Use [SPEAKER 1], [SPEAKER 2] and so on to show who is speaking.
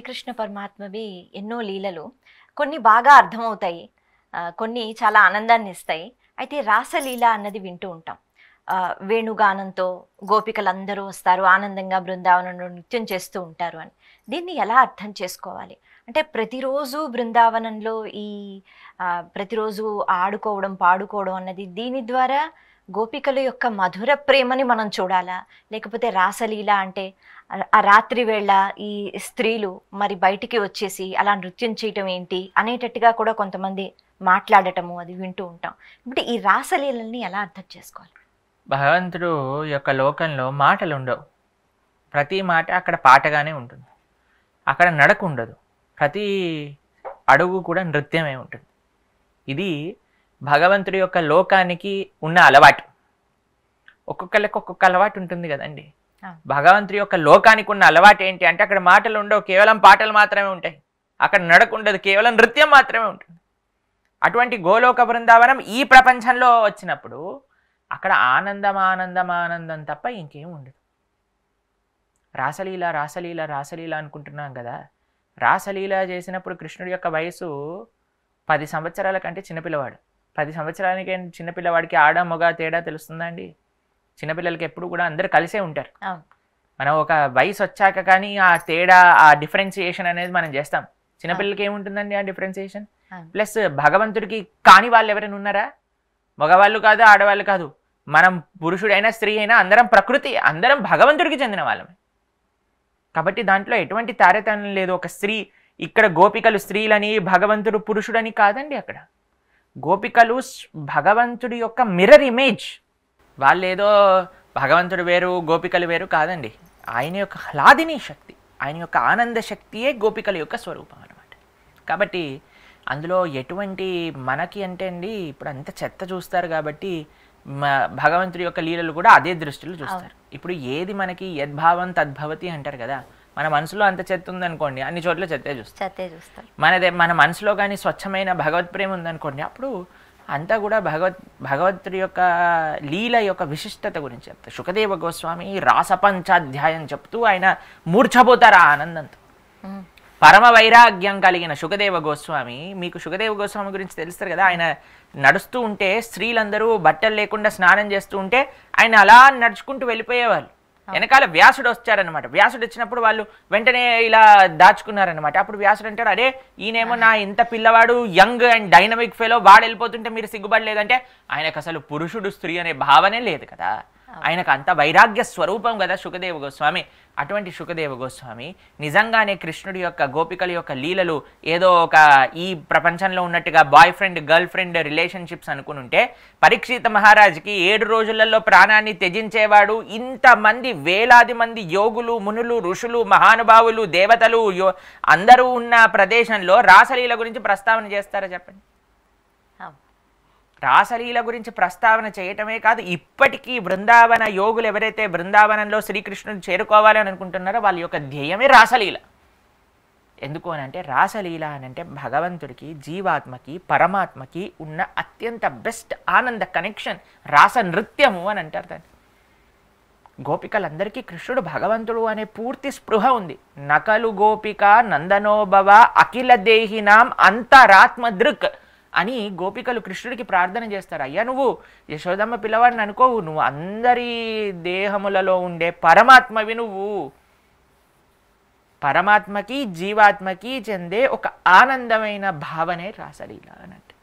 [SPEAKER 1] శ్రీకృష్ణ పరమాత్మవి ఎన్నో లీలలు. కొన్ని బాగా అర్థమవుతాయి. కొన్ని చాలా ఆనందాన్ని ఇస్తాయి. అయితే రాసలీల అన్నది వింటూ ఉంటాం. వేణుగానంతో గోపికలందరూ వస్తారు, ఆనందంగా బృందావనంలో నృత్యం చేస్తూ ఉంటారు అని. దీన్ని ఎలా అర్థం చేసుకోవాలి? అంటే ప్రతిరోజు బృందావనంలో ఈ ప్రతిరోజు ఆడుకోవడం, పాడుకోవడం అన్నది దీని ద్వారా గోపికల యొక్క మధుర ప్రేమని మనం చూడాలా? లేకపోతే రాసలీల అంటే ఆ రాత్రి వేళ ఈ స్త్రీలు మరి బయటికి వచ్చేసి అలా నృత్యం చేయటం ఏంటి అనేటట్టుగా కూడా కొంతమంది మాట్లాడటము అది వింటూ ఉంటాం. ఇప్పుడు ఈ రాసలీలని ఎలా అర్థం చేసుకోవాలి?
[SPEAKER 2] భగవంతుడు యొక్క లోకంలో మాటలు ఉండవు. ప్రతి మాట అక్కడ పాటగానే ఉంటుంది. అక్కడ నడక ఉండదు. ప్రతి అడుగు కూడా నృత్యమే ఉంటుంది. ఇది భగవంతుడి యొక్క లోకానికి ఉన్న అలవాటు. ఒక్కొక్కళ్ళకి ఒక్కొక్క అలవాటు ఉంటుంది కదండి. భగవంతుడి యొక్క లోకానికి ఉన్న అలవాటు ఏంటి అంటే అక్కడ మాటలు ఉండవు, కేవలం పాటలు మాత్రమే ఉంటాయి. అక్కడ నడక ఉండదు, కేవలం నృత్యం మాత్రమే ఉంటుంది. అటువంటి గోలోక బృందావనం ఈ ప్రపంచంలో వచ్చినప్పుడు అక్కడ ఆనందం ఆనందం ఆనందం తప్ప ఇంకేం ఉండదు. రాసలీల రాసలీల రాసలీల అనుకుంటున్నాం కదా. రాసలీల చేసినప్పుడు కృష్ణుడి యొక్క వయసు 10 సంవత్సరాల కంటే చిన్నపిల్లవాడు. 10 సంవత్సరాలకి చిన్నపిల్లవాడికి ఆడ మగ తేడా తెలుస్తుందా అండి? చిన్నపిల్లలకి ఎప్పుడు కూడా అందరు కలిసే ఉంటారు. మనం ఒక వయసు వచ్చాక కానీ ఆ తేడా, ఆ డిఫరెన్సియేషన్ అనేది మనం చేస్తాం. చిన్నపిల్లలకి ఏముంటుందండి ఆ డిఫరెన్సియేషన్? ప్లస్ భగవంతుడికి కాని వాళ్ళు ఎవరైనా ఉన్నారా? మగవాళ్ళు కాదు, ఆడవాళ్ళు కాదు. మనం పురుషుడైనా స్త్రీ అయినా అందరం ప్రకృతి, అందరం భగవంతుడికి చెందిన వాళ్ళమే. కాబట్టి దాంట్లో ఎటువంటి తారతమ్యం లేదు. ఒక స్త్రీ ఇక్కడ గోపికలు స్త్రీలని, భగవంతుడు పురుషుడని కాదండి. అక్కడ గోపికలు భగవంతుడి యొక్క మిర్రర్ ఇమేజ్. వాళ్ళేదో భగవంతుడు వేరు గోపికలు వేరు కాదండి. ఆయన యొక్క హ్లాదిని శక్తి, ఆయన యొక్క ఆనంద శక్తియే గోపికల యొక్క స్వరూపం అన్నమాట. కాబట్టి అందులో ఎటువంటి మనకి అంటే అండి ఇప్పుడు అంత చెత్త చూస్తారు కాబట్టి భగవంతుడి యొక్క లీలలు కూడా అదే దృష్టిలో చూస్తారు. ఇప్పుడు ఏది మనకి యద్భావం తద్భవతి అంటారు కదా. మన మనసులో అంత చెత్త ఉందనుకోండి, అన్ని చోట్ల చెత్తే చూస్తారు. మన మనసులో కానీ స్వచ్ఛమైన భగవత్ ప్రేమ ఉందనుకోండి, అప్పుడు అంతా కూడా భగవంతుడి యొక్క లీల యొక్క విశిష్టత గురించి చెప్తారు. శుకదేవ గోస్వామి రాసపంచాధ్యాయం చెప్తూ ఆయన మూర్ఛపోతారు ఆ ఆనందంతో. పరమ వైరాగ్యం కలిగిన శుకదేవ గోస్వామి, మీకు శుకదేవ గోస్వామి గురించి తెలుస్తారు కదా. ఆయన నడుస్తూ ఉంటే స్త్రీలందరూ బట్టలు లేకుండా స్నానం చేస్తూ ఉంటే ఆయన అలా నడుచుకుంటూ వెళ్ళిపోయేవాళ్ళు. వెనకాల వ్యాసుడు వచ్చారనమాట. వ్యాసుడు వచ్చినప్పుడు వాళ్ళు వెంటనే ఇలా దాచుకున్నారనమాట. అప్పుడు వ్యాసుడు అంటాడు, అరే ఈయనేమో నా ఇంత పిల్లవాడు యంగ్ అండ్ డైనమిక్ ఫెలో, వాడు వెళ్ళిపోతుంటే మీరు సిగ్గుపడలేదంటే ఆయనకు అసలు పురుషుడు స్త్రీ అనే భావనే లేదు కదా. ఆయనకు అంత వైరాగ్య స్వరూపం కదా శుకదేవ గోస్వామి. అటువంటి శుకదేవ గోస్వామి నిజంగానే కృష్ణుడి యొక్క గోపికల యొక్క లీలలు ఏదో ఒక ఈ ప్రపంచంలో ఉన్నట్టుగా boyfriend girlfriend relationships అనుకునుంటే, పరీక్షిత మహారాజుకి 7 రోజులలో ప్రాణాన్ని త్యజించేవాడు ఇంతమంది వేలాది మంది యోగులు, మునులు, ఋషులు, మహానుభావులు, దేవతలు అందరూ ఉన్న ప్రదేశంలో రాసలీల గురించి ప్రస్తావన చేస్తారా చెప్పండి? రాసలీల గురించి ప్రస్తావన చేయటమే కాదు, ఇప్పటికీ బృందావన యోగులు ఎవరైతే బృందావనంలో శ్రీకృష్ణుని చేరుకోవాలి అని అనుకుంటున్నారో వాళ్ళ యొక్క ధ్యేయమే రాసలీల. ఎందుకు అని అంటే రాసలీల అని అంటే భగవంతుడికి, జీవాత్మకి, పరమాత్మకి ఉన్న అత్యంత బెస్ట్ ఆనంద కనెక్షన్ రాస నృత్యము అని అంటారు దాన్ని. గోపికలందరికీ కృష్ణుడు భగవంతుడు అనే పూర్తి స్పృహ ఉంది. నకలు గోపిక నందనోభవ అఖిల దేహినాం అంతరాత్మ దృక్ అని గోపికలు కృష్ణుడికి ప్రార్థన చేస్తారు. అయ్యా నువ్వు యశోదమ్మ పిల్లవాడిని అనుకోవు, నువ్వు అందరి దేహములలో ఉండే పరమాత్మవి. నువ్వు పరమాత్మకి జీవాత్మకి చెందే ఒక ఆనందమైన భావనే రాసలీల అన్నట్టు.